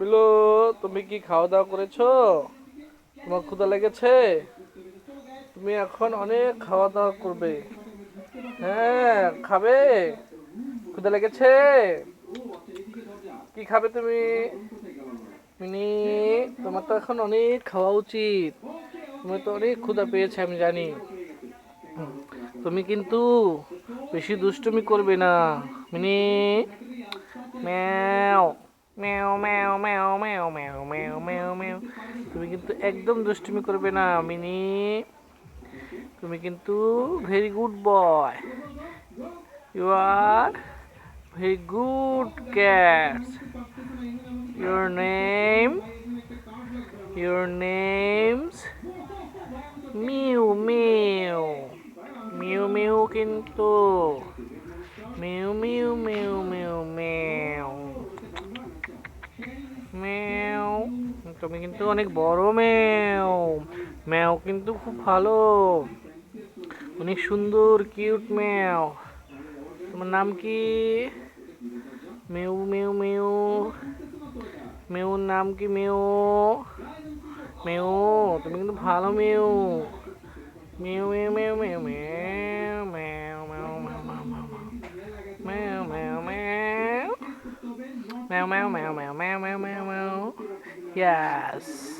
Pillow, তুমি কি খাওয়া দাওয়া করেছো? তোমার ক্ষুধা লেগেছে? তুমি এখন অনেক খাওয়া দাওয়া করবে। হ্যাঁ, খাবে? ক্ষুধা লেগেছে? কি খাবে তুমি? মিনি, তোমার তো এখন অনেক খাওয়া উচিত। তোমার তো অনেক ক্ষুধা পেয়েছে, আমি জানি। তুমি কিন্তু বেশি দুষ্টুমি করবে না, মিনি। ম্যাও ম্যাও ম্যাও ম্যাও ম্যাও ম্যাও ম্যাও ম্যাও ম্যাও। তুমি কিন্তু একদম দুষ্টুমি করবে না, মিনি। তুমি কিন্তু very good boy. You are very good cat. Your name, your names meow meow. Meow meow কিন্তু, meow meow meow meow meow meow. তুমি কিন্তু অনেক বড় ম্যাও। ম্যাও কিন্তু খুব ভালো, অনেক সুন্দর কিউট ম্যাও। তোমার নাম কি? Mu meow mu. মিউর নাম কি? Mu meow. তুমি কিন্তু ভালো mu. Meow meow meow meow meow meow meow meow meow meow meow meow meow meow meow meow meow meow mu. Yes.